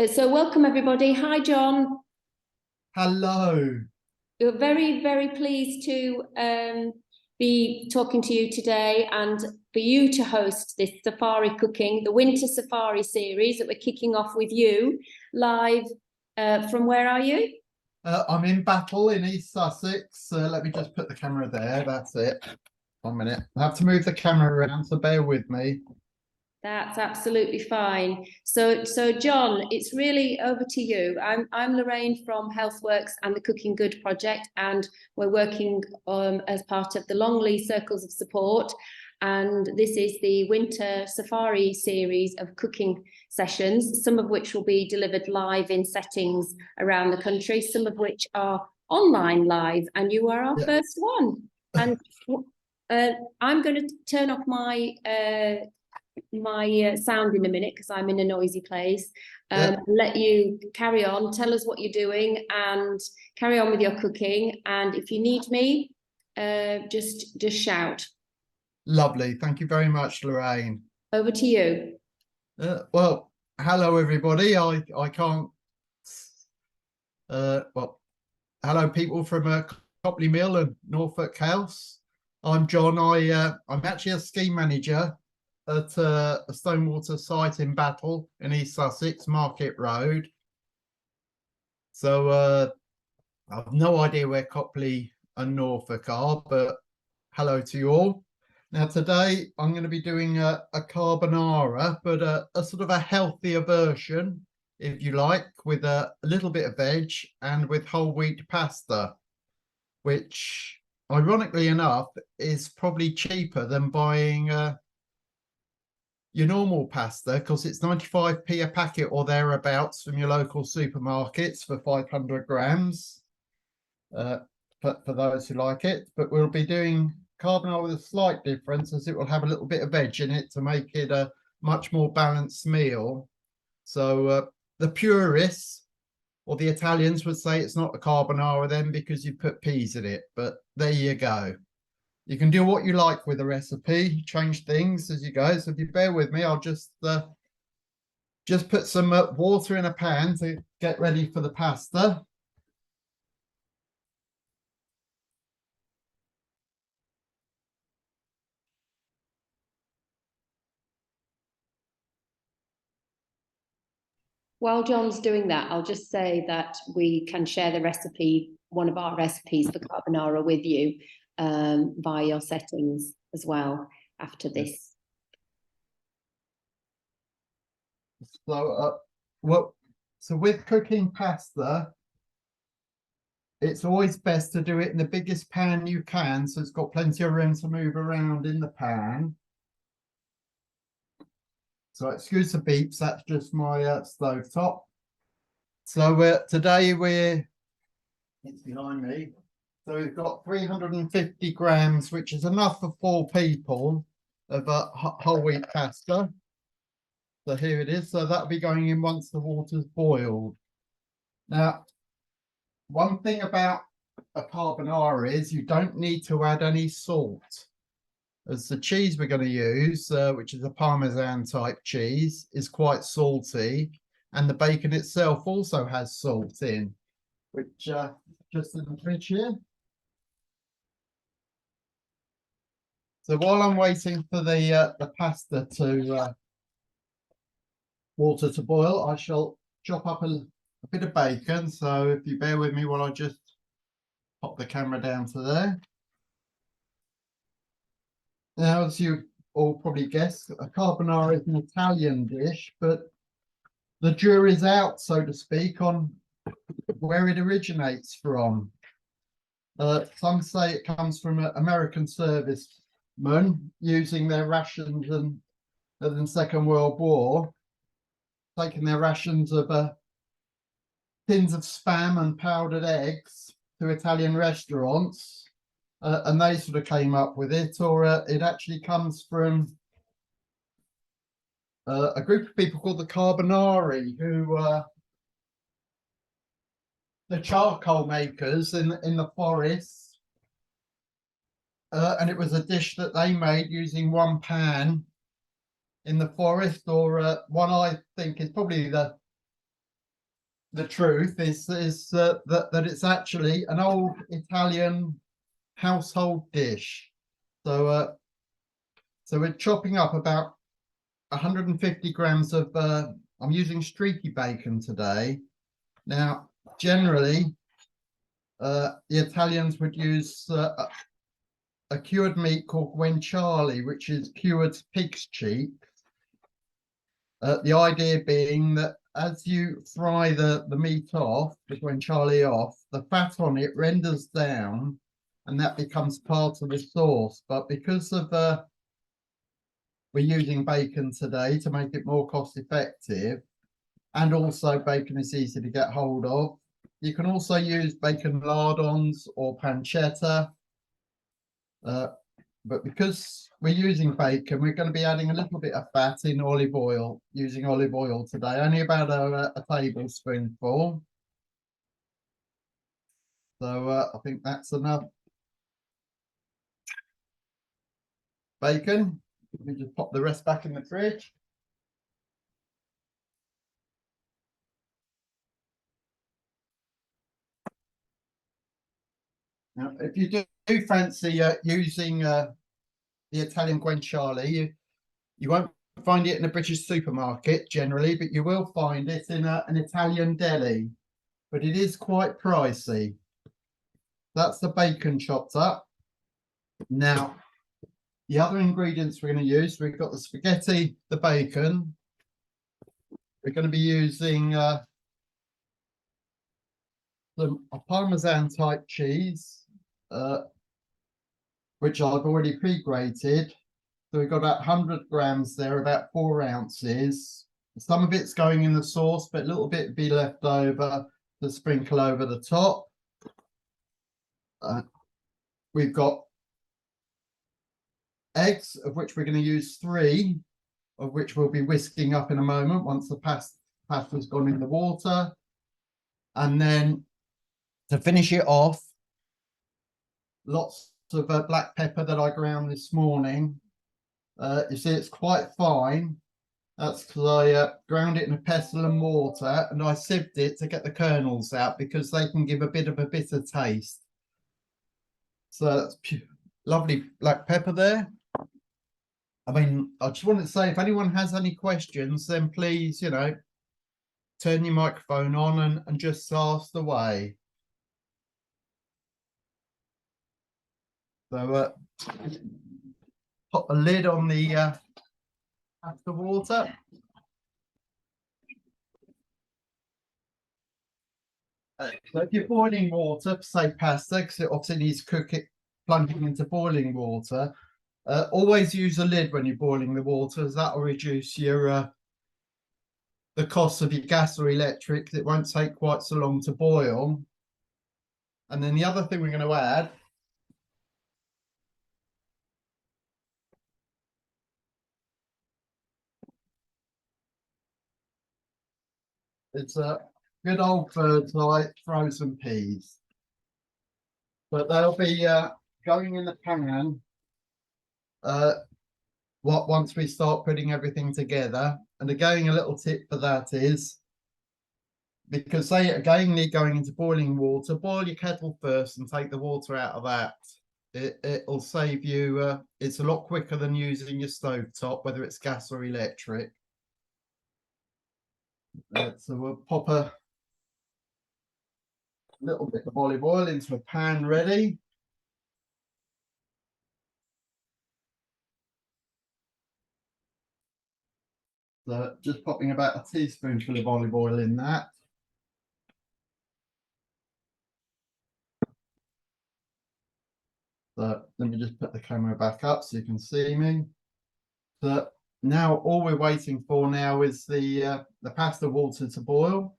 So welcome everybody. Hi John. Hello. We're very, very pleased to be talking to you today and for you to host this safari cooking, the winter safari series that we're kicking off with you live from where are you? I'm in Battle in East Sussex. Let me just put the camera there. That's it. 1 minute. I have to move the camera around, so bear with me. That's absolutely fine. So John, it's really over to you. I'm Lorraine from Healthworks and the Cooking Good Project, and we're working as part of the Longley Circles of Support. And this is the Winter Safari series of cooking sessions, some of which will be delivered live in settings around the country, some of which are online live, and you are our first one. And I'm going to turn off my sound in a minute because I'm in a noisy place. Let you carry on, tell us what you're doing and carry on with your cooking, and if you need me, just shout. Lovely. Thank you very much, Lorraine. Over to you. Well, hello everybody. I can't well, hello people from Copley Mill and Norfolk House. I'm John. I'm actually a scheme manager at a Stonewater site in Battle in East Sussex, Market Road. So I've no idea where Copley and Norfolk are, but hello to you all. Now today I'm going to be doing a carbonara, but a sort of a healthier version, if you like, with a little bit of veg and with whole wheat pasta, which ironically enough is probably cheaper than buying your normal pasta, because it's 95p a packet or thereabouts from your local supermarkets for 500 grams, for those who like it. But we'll be doing carbonara with a slight difference, as it will have a little bit of veg in it to make it a much more balanced meal. So the purists or the Italians would say it's not a carbonara then because you put peas in it, but there you go. You can do what you like with the recipe, change things as you go. So if you bear with me, I'll just put some water in a pan to get ready for the pasta. While John's doing that, I'll just say that we can share the recipe, one of our recipes for carbonara with you via your settings as well after this. So with cooking pasta, it's always best to do it in the biggest pan you can, so it's got plenty of room to move around in the pan. So excuse the beeps, that's just my stove top. So today it's behind me. So we've got 350 grams, which is enough for 4 people, of whole wheat pasta. So here it is. So that'll be going in once the water's boiled. Now, one thing about a carbonara is you don't need to add any salt, as the cheese we're going to use, which is a Parmesan type cheese, is quite salty, and the bacon itself also has salt in, which just in the fridge here. So while I'm waiting for the pasta to water to boil, I shall chop up a bit of bacon. So if you bear with me while I just pop the camera down to there. Now, as you all probably guessed, a carbonara is an Italian dish, but the jury's out, so to speak, on where it originates from. Some say it comes from American servicemen using their rations in the Second World War, taking their rations of tins of spam and powdered eggs to Italian restaurants. And they sort of came up with it, or it actually comes from a group of people called the Carbonari, who the charcoal makers in the forest. And it was a dish that they made using one pan in the forest, or one I think is probably the the truth is that it's actually an old Italian household dish. So so we're chopping up about 150 grams of I'm using streaky bacon today. Now, generally, the Italians would use a cured meat called guanciale, which is cured pig's cheek. The idea being that as you fry the meat off, the guanciale off, the fat on it renders down and that becomes part of the sauce. But because of we're using bacon today to make it more cost effective, and also bacon is easy to get hold of. You can also use bacon lardons or pancetta. But because we're using bacon, we're going to be adding a little bit of fat in olive oil, using olive oil today, only about a tablespoonful. So I think that's enough bacon. Let me just pop the rest back in the fridge. Now, if you do fancy using the Italian guanciale, you won't find it in a British supermarket generally, but you will find it in an Italian deli. But it is quite pricey. That's the bacon chopped up. Now, the other ingredients we're going to use, we've got the spaghetti, the bacon. We're going to be using some Parmesan type cheese, which I've already pre-grated. So we've got about 100 grams there, about 4 ounces. Some of it's going in the sauce, but a little bit be left over to sprinkle over the top. We've got eggs, of which we're going to use 3, of which we'll be whisking up in a moment once the pasta's gone in the water. And then to finish it off, lots of black pepper that I ground this morning. You see, it's quite fine. That's because I ground it in a pestle and mortar, and I sieved it to get the kernels out because they can give a bit of a bitter taste. So that's lovely black pepper there. I mean, I just wanted to say, if anyone has any questions, then please, turn your microphone on and just ask away. So pop the lid on the pasta water. So if you're boiling water, say pasta, because it obviously needs to cook it, plunging into boiling water, always use a lid when you're boiling the water, as that will reduce your the cost of your gas or electric. It won't take quite so long to boil. And then the other thing we're going to add is good old Bird's Eye frozen peas. But they'll be going in the pan once we start putting everything together. And again, a little tip for that is, because they again need going into boiling water, boil your kettle first and take the water out of that. It'll save you, it's a lot quicker than using your stove top, whether it's gas or electric. So we'll pop a little bit of olive oil into a pan ready. So just popping about a teaspoonful of olive oil in that. So let me just put the camera back up so you can see me. So now all we're waiting for now is the pasta water to boil.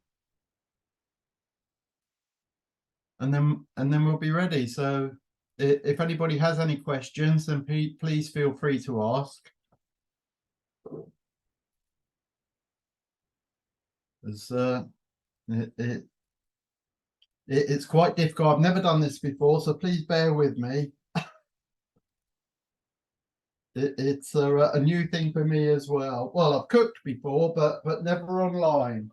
And then we'll be ready. So if anybody has any questions, then please feel free to ask. It's quite difficult. I've never done this before, so please bear with me. It's a new thing for me as well. Well, I've cooked before, but never online.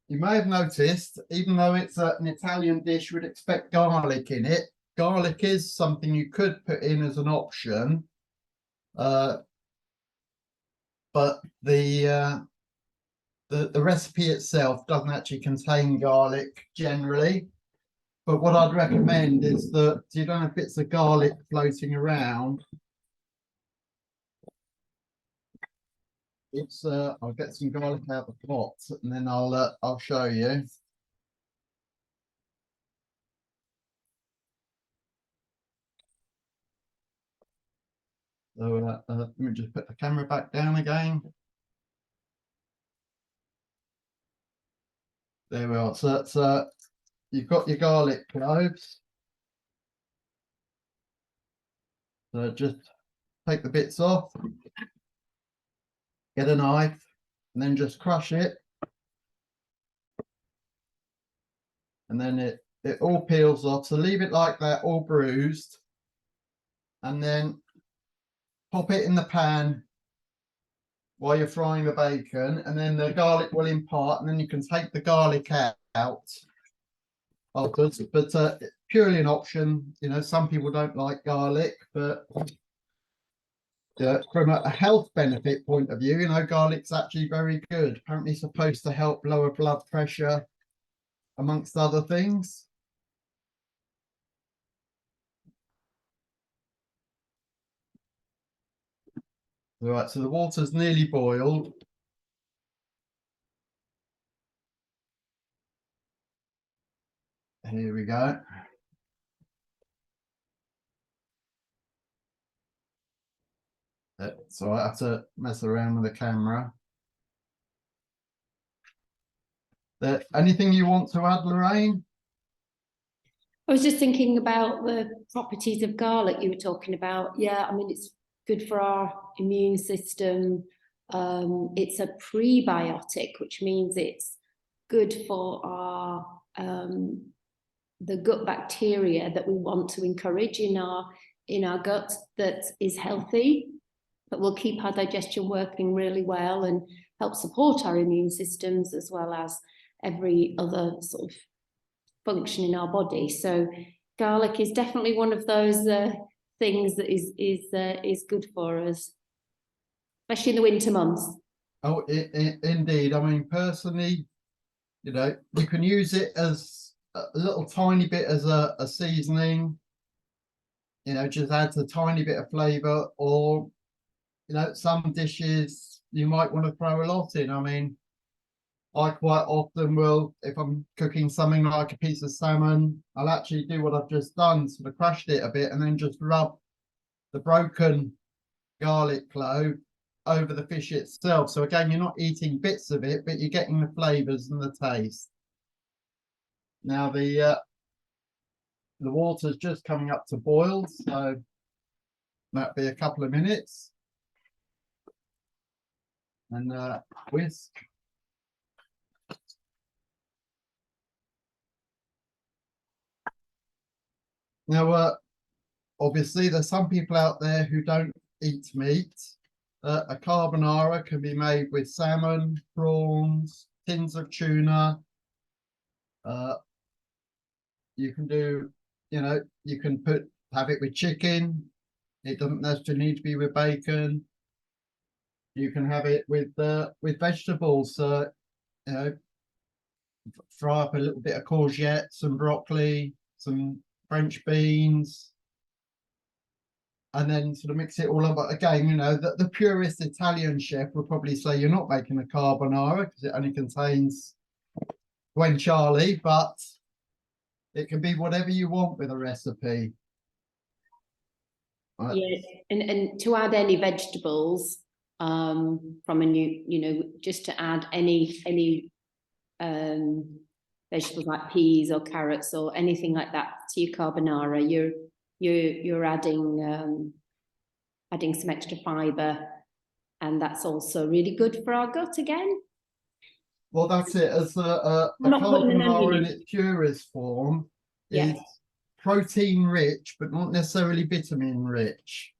you may have noticed, even though it's an Italian dish, we'd expect garlic in it. Garlic is something you could put in as an option, but the recipe itself doesn't actually contain garlic generally. But what I'd recommend is that you don't have bits of garlic floating around. It's I'll get some garlic out of the pot and then I'll show you. So let me just put the camera back down again. There we are. So that's you've got your garlic cloves. So just take the bits off, get a knife, and then just crush it. And then it all peels off. So leave it like that, all bruised. And then pop it in the pan while you're frying the bacon, and then the garlic will impart, and then you can take the garlic out afterwards. But purely an option. You know, some people don't like garlic, but from a health benefit point of view, you know, garlic's actually very good. Apparently supposed to help lower blood pressure, amongst other things. Right, so the water's nearly boiled. Here we go. So I have to mess around with the camera. Anything you want to add, Lorraine? I was just thinking about the properties of garlic you were talking about. Yeah, I mean, it's good for our immune system. It's a prebiotic, which means it's good for our the gut bacteria that we want to encourage in our gut, that is healthy, that will keep our digestion working really well and help support our immune systems as well as every other sort of function in our body. So garlic is definitely one of those things that is good for us, especially in the winter months. Oh, indeed. I mean, personally, you know, you can use it as a little tiny bit as a seasoning. You know, just adds a tiny bit of flavor, or you know, some dishes you might want to throw a lot in. I mean, I quite often will, if I'm cooking something like a piece of salmon, I'll actually do what I've just done, sort of crushed it a bit and then just rub the broken garlic clove over the fish itself. So again, you're not eating bits of it, but you're getting the flavors and the taste. Now the water's just coming up to boil, so that'll be a couple of minutes. And whisk. Now, obviously, there's some people out there who don't eat meat. A carbonara can be made with salmon, prawns, tins of tuna. You can do, you know, you can have it with chicken. It doesn't necessarily need to be with bacon. You can have it with vegetables. You know, fry up a little bit of courgette, some broccoli, some French beans, and then sort of mix it all up. But again, you know, the purest Italian chef would probably say you're not making a carbonara because it only contains guanciale, but it can be whatever you want with a recipe. Yeah, and to add any vegetables from a new, you know, just to add any vegetables like peas or carrots or anything like that to your carbonara, you're adding some extra fiber, and that's also really good for our gut again. Well, that's it. As a carbonara in its purest form is protein rich, but not necessarily vitamin rich.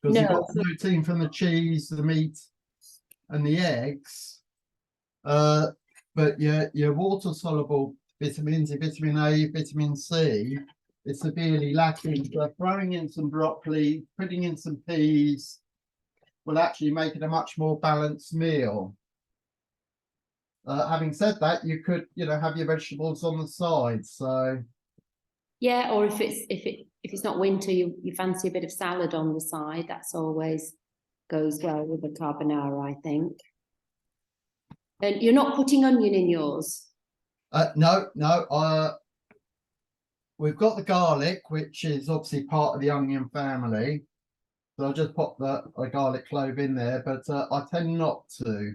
Because you've got protein from the cheese, the meat, and the eggs. but your water soluble vitamins, your vitamin A, vitamin C, is severely lacking. So throwing in some broccoli, putting in some peas, will actually make it a much more balanced meal. Having said that, you could, have your vegetables on the side. So Yeah, or if it's not winter, you fancy a bit of salad on the side. That's always goes well with the carbonara, I think. And you're not putting onion in yours. no, we've got the garlic, which is obviously part of the onion family. So I'll just pop the garlic clove in there, but I tend not to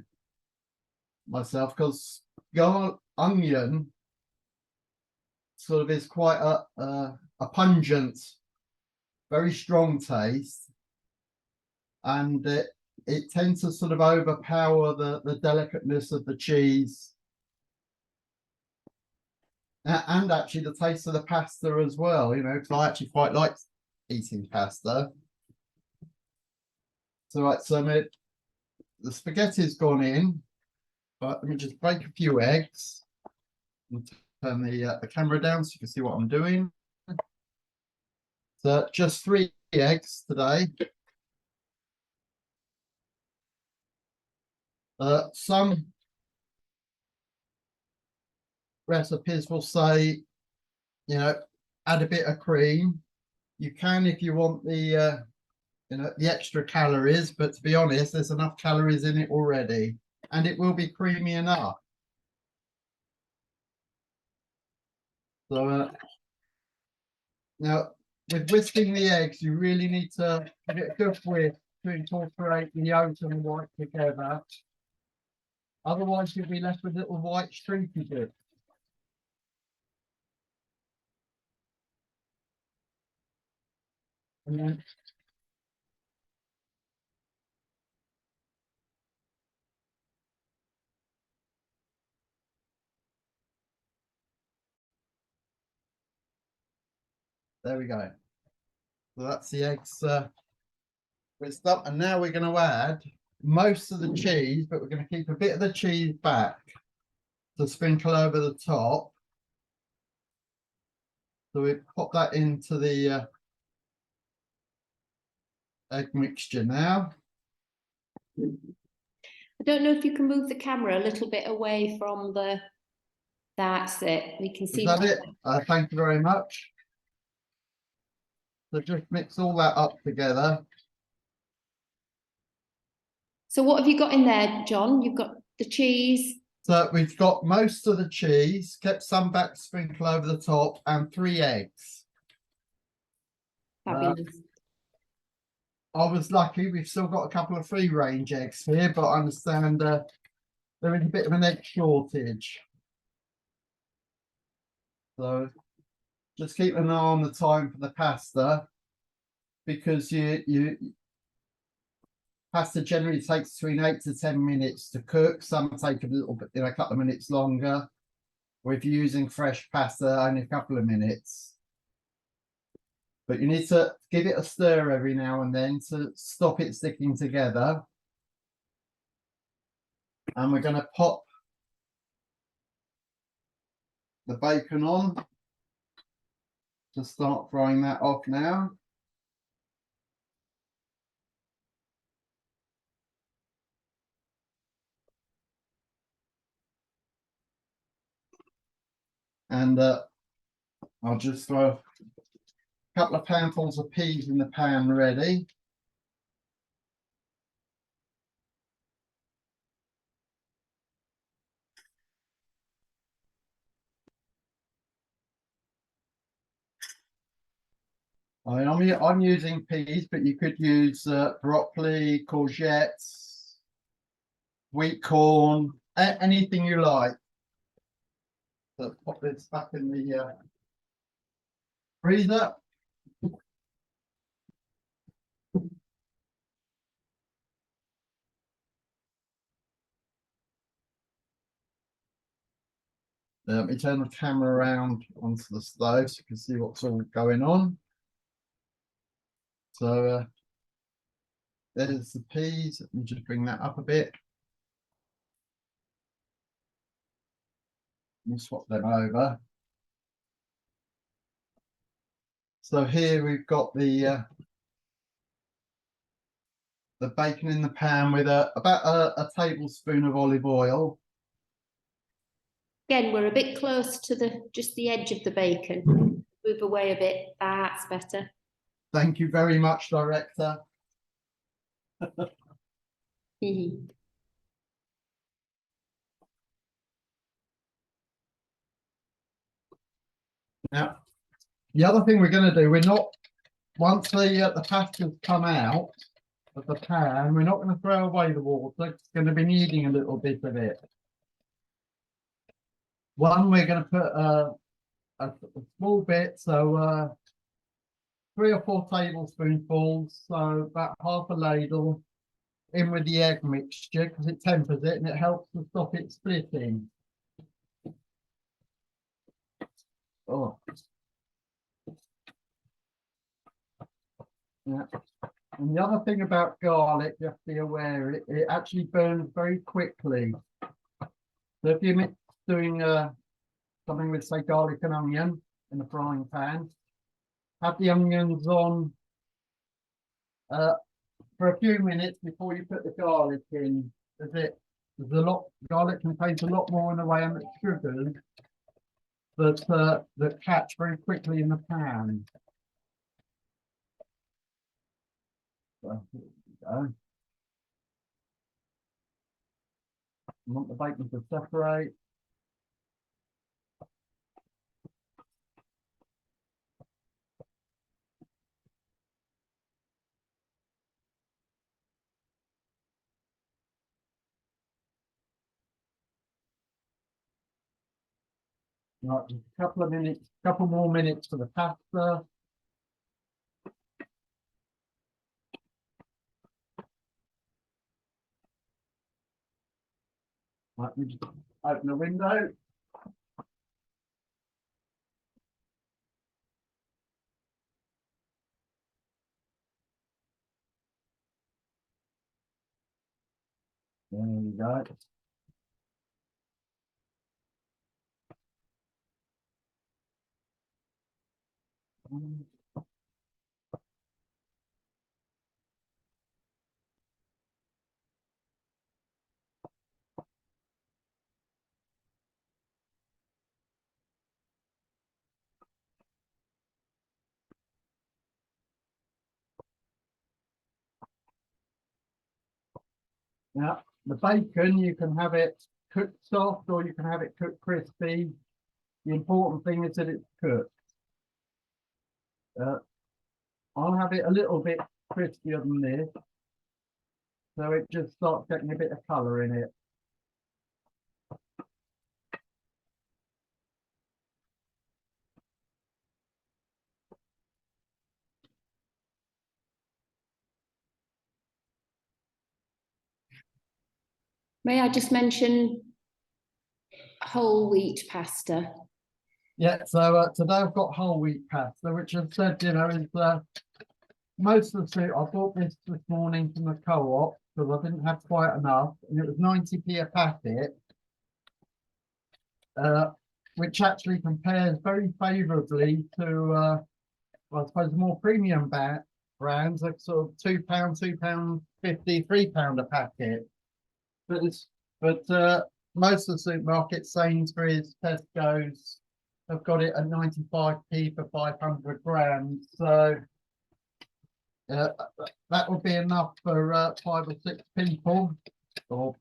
myself because onion sort of is quite a pungent, very strong taste, and it tends to sort of overpower the delicateness of the cheese and actually the taste of the pasta as well, because I actually quite like eating pasta. So the spaghetti's gone in, but let me just break a few eggs and turn the camera down so you can see what I'm doing. So just 3 eggs today. Some recipes will say, add a bit of cream. You can if you want the extra calories, but to be honest, there's enough calories in it already, and it will be creamy enough. So now, with whisking the eggs, you really need to give it a good whisk to incorporate the yolk and the white together. Otherwise, you'll be left with little white streaky bits. And then there we go. So that's the eggs whisked up, and now we're going to add most of the cheese, but we're going to keep a bit of the cheese back to sprinkle over the top. So we pop that into the egg mixture now. I don't know if you can move the camera a little bit away from the. That's it. We can see. Is that it? Thank you very much. So just mix all that up together. So what have you got in there, John? You've got the cheese. So we've got most of the cheese, kept some back to sprinkle over the top, and 3 eggs. Fabulous. I was lucky, we've still got a couple of free range eggs here, but I understand there is a bit of an egg shortage. So just keep an eye on the time for the pasta, because pasta generally takes between 8 to 10 minutes to cook. Some take a little bit, a couple of minutes longer. Or if you're using fresh pasta, only a couple of minutes. But you need to give it a stir every now and then to stop it sticking together. And we're going to pop the bacon on to start frying that off now. And I'll just throw a couple of handfuls of peas in the pan ready. I'm using peas, but you could use broccoli, courgettes, wheat corn, anything you like. So pop this back in the freezer. Let me turn the camera around onto the stove so you can see what's all going on. So there's the peas. Let me just bring that up a bit. Let me swap them over. So here we've got the bacon in the pan with about a tablespoon of olive oil. Again, we're a bit close to just the edge of the bacon. Move away a bit. That's better. Thank you very much, Director. Now, the other thing we're going to do, once the pasta's come out of the pan, we're not going to throw away the water. It's going to be needing a little bit of it. We're going to put a small bit, so 3 or 4 tablespoonfuls, so about half a ladle, in with the egg mixture because it tempers it and it helps to stop it splitting. Oh, yeah. And the other thing about garlic, you have to be aware, it actually burns very quickly. So if you're doing something with, say, garlic and onion in a frying pan, have the onions on for a few minutes before you put the garlic in. Garlic contains a lot more in the way of sugars that catch very quickly in the pan. So here we go. You want the bacon to separate. Right, a couple more minutes for the pasta. Right, we just open the window. There we go. Now, the bacon, you can have it cooked soft or you can have it cooked crispy. The important thing is that it's cooked. I'll have it a little bit crispier than this, so it just starts getting a bit of colour in it. May I just mention whole wheat pasta? Yeah, so today I've got whole wheat pasta, which I've said, is most of the soup. I bought this morning from the co-op because I didn't have quite enough, and it was 90p a packet, which actually compares very favourably to, I suppose, more premium brands, like sort of £2, £2.50, £3 a packet. But most of the supermarkets, Sainsbury's, Tesco's, have got it at 95p for 500 grams. So that would be enough for 5 or 6 people, or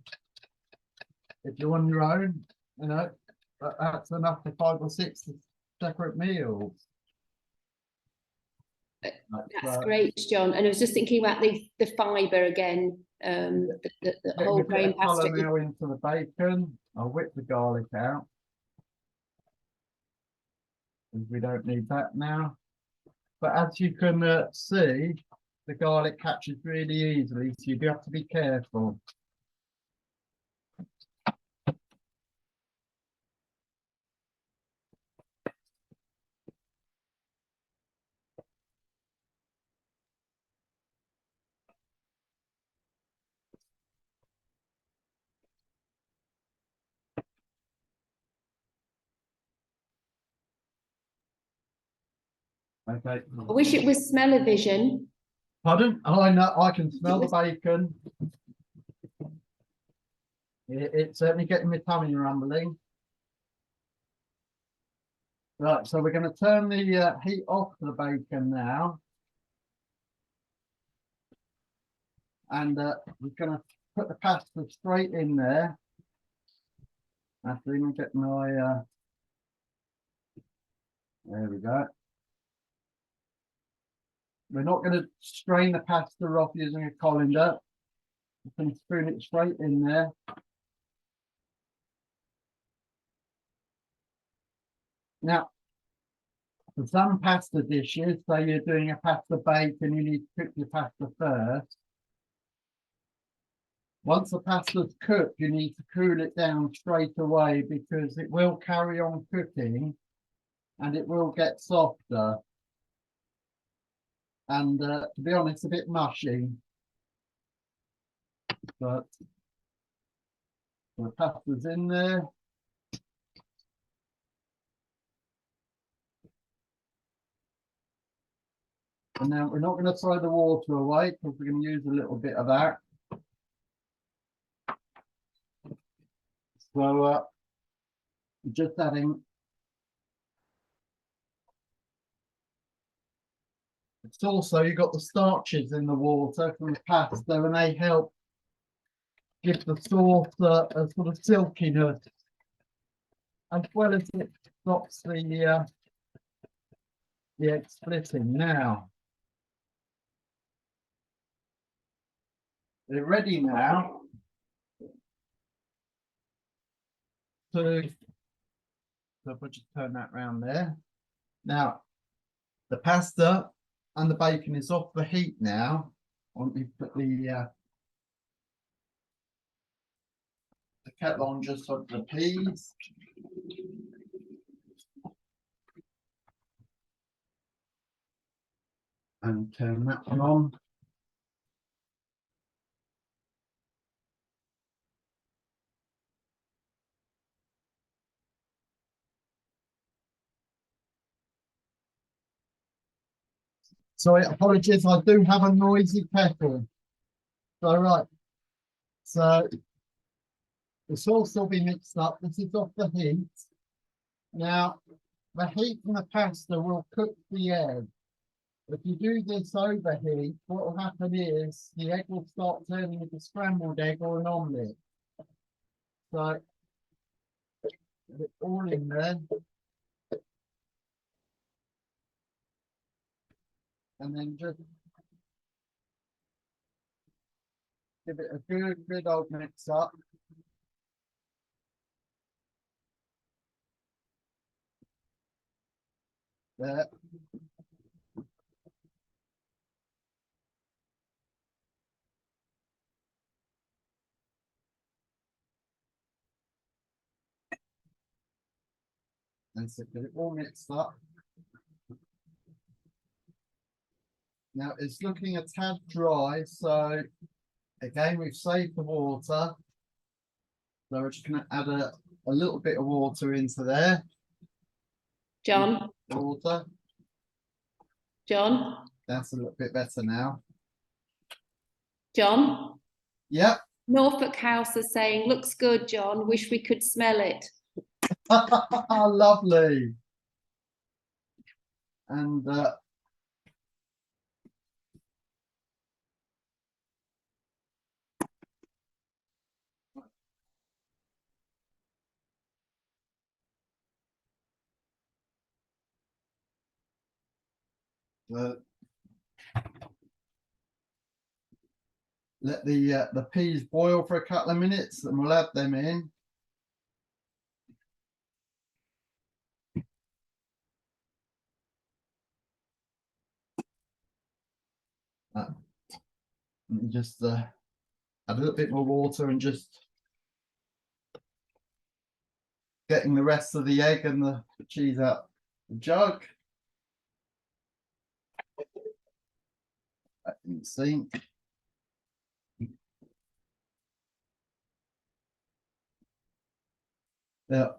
if you're on your own, that's enough for 5 or 6 separate meals. That's great, John. And I was just thinking about the fibre again. The whole grain pasta. Now into the bacon. I'll whip the garlic out, because we don't need that now. But as you can see, the garlic catches really easily, so you do have to be careful. Okay. I wish it was smell-o-vision. Pardon? Oh, I know. I can smell the bacon. It's certainly getting my tummy rumbling. Right, so we're going to turn the heat off the bacon now. And we're going to put the pasta straight in there. After even get my, there we go. We're not going to strain the pasta off using a colander. We're going to spoon it straight in there. Now, for some pasta dishes, say you're doing a pasta bake and you need to cook your pasta first. Once the pasta's cooked, you need to cool it down straight away because it will carry on cooking and it will get softer. And to be honest, a bit mushy. But the pasta's in there. And now we're not going to throw the water away because we're going to use a little bit of that. So just adding. It's also, you've got the starches in the water from the pasta and they help give the sauce a sort of silkiness, as well as it stops the egg splitting. Now, they're ready now to, so if I just turn that round there. Now, the pasta and the bacon is off the heat now. Let me put the kettle on just for the peas. And turn that one on. Sorry, apologies, I do have a noisy kettle. So right, so the sauce will be mixed up. This is off the heat. Now, the heat from the pasta will cook the egg. If you do this overheat, what will happen is the egg will start turning into scrambled egg or an omelette. So, put it all in there. And then just give it a good old mix up. There. And so get it all mixed up. Now it's looking a tad dry, so again we've saved the water. So we're just going to add a little bit of water into there. John, Water. John, That's a little bit better now. John. Yep. Norfolk House are saying, looks good, John. Wish we could smell it. Lovely. And let the peas boil for a couple of minutes and we'll add them in. And just add a little bit more water and just getting the rest of the egg and the cheese out the jug. Back in the sink. Now,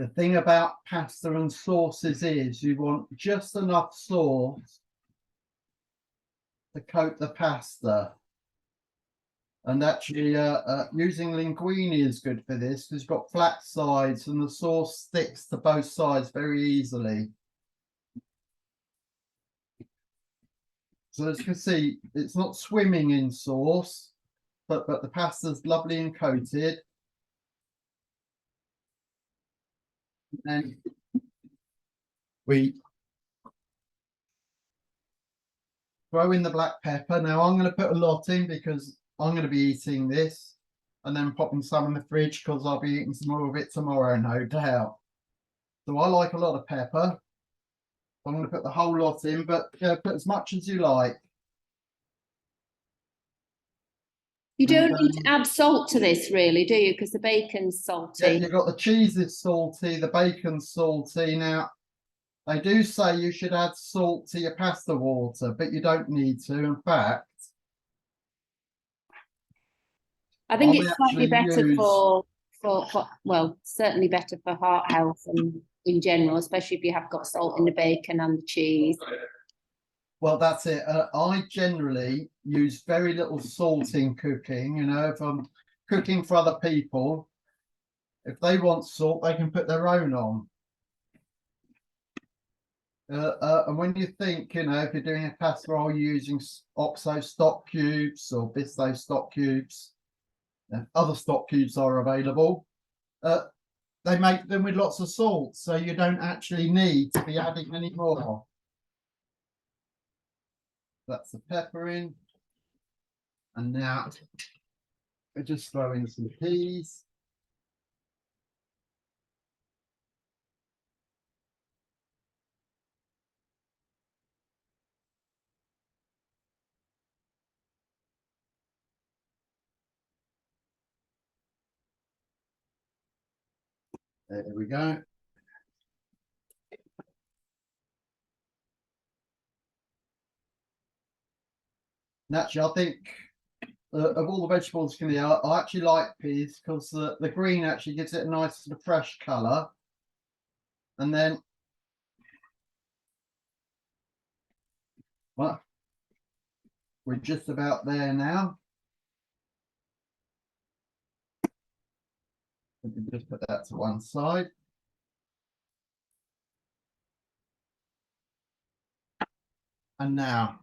The thing about pasta and sauces is you want just enough sauce to coat the pasta. And actually using linguine is good for this because you've got flat sides and the sauce sticks to both sides very easily. So as you can see, it's not swimming in sauce, but the pasta's lovely and coated. And we throw in the black pepper. Now I'm going to put a lot in because I'm going to be eating this and then popping some in the fridge because I'll be eating some more of it tomorrow, no doubt. So I like a lot of pepper. I'm going to put the whole lot in, but put as much as you like. You don't need to add salt to this, really, do you? Because the bacon's salty. Yeah, you've got the cheese is salty, the bacon's salty. Now, they do say you should add salt to your pasta water, but you don't need to. In fact, I think it's slightly better for well, certainly better for heart health and in general, especially if you have got salt in the bacon and the cheese. Well, that's it. I generally use very little salt in cooking. You know, if I'm cooking for other people, if they want salt, they can put their own on. And when you think, you know, if you're doing a casserole using OXO stock cubes or Bisto stock cubes, other stock cubes are available. They make them with lots of salt, so you don't actually need to be adding any more. That's the pepper in. And now I just throw in some peas. There we go. Naturally, I think of all the vegetables you can eat, I actually like peas because the green actually gives it a nice sort of fresh colour. And then, well, we're just about there now. We can just put that to one side. And now,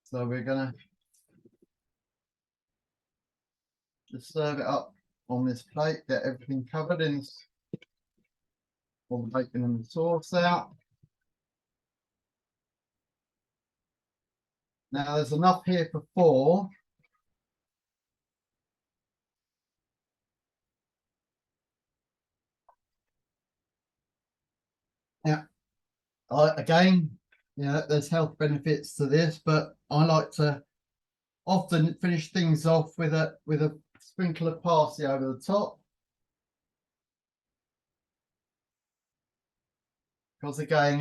so we're gonna just serve it up on this plate, get everything covered in, all the bacon and the sauce out. Now there's enough here for 4. Yeah, again, yeah, there's health benefits to this, but I like to often finish things off with a sprinkle of parsley over the top. Because again,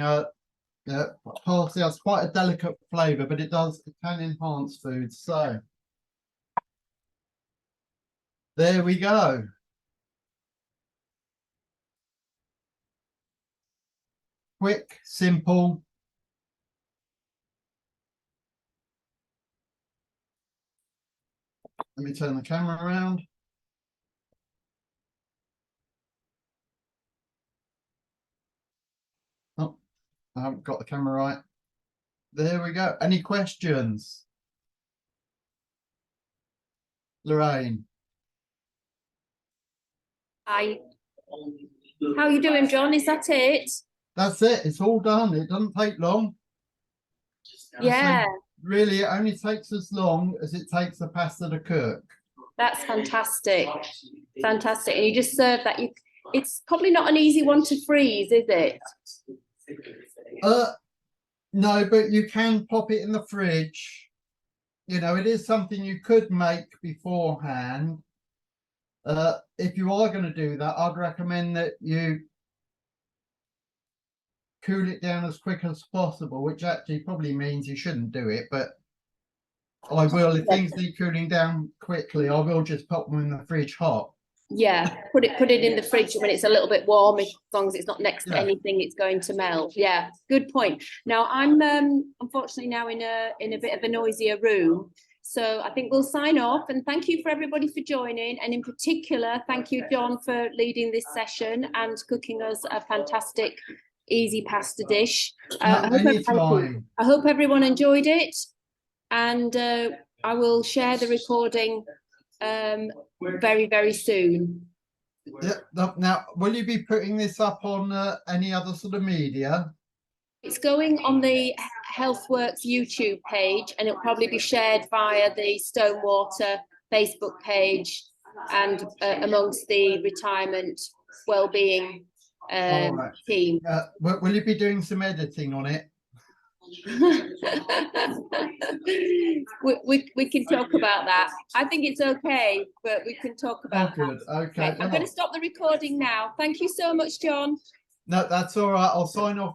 parsley has quite a delicate flavour, but it can enhance food. So there we go. Quick, simple. Let me turn the camera around. Oh, I haven't got the camera right. There we go. Any questions? Lorraine? Hi. How are you doing, John? Is that it? That's it. It's all done. It doesn't take long. Yeah. So really, it only takes as long as it takes the pasta to cook. That's fantastic. Fantastic. And you just serve that. It's probably not an easy one to freeze, is it? No, but you can pop it in the fridge. You know, it is something you could make beforehand. If you are going to do that, I'd recommend that you cool it down as quick as possible, which actually probably means you shouldn't do it, but I will. If things need cooling down quickly, I will just pop them in the fridge hot. Yeah, put it in the fridge when it's a little bit warm. As long as it's not next to Yeah. anything, it's going to melt. Yeah, good point. Now I'm unfortunately now in a bit of a noisier room, so I think we'll sign off. And thank you for everybody for joining, and in particular, thank you, John, for leading this session and cooking us a fantastic, easy pasta dish. Anytime. I hope everyone enjoyed it, and I will share the recording very, very soon. Yeah. Now, will you be putting this up on any other sort of media? It's going on the Healthworks YouTube page, and it'll probably be shared via the Stonewater Facebook page and amongst the retirement wellbeing Right. team. Will you be doing some editing on it? we can talk about that. I think it's okay, but we can talk about good. that. Okay. I'm going to stop the recording now. Thank you so much, John. No, that's all right. I'll sign off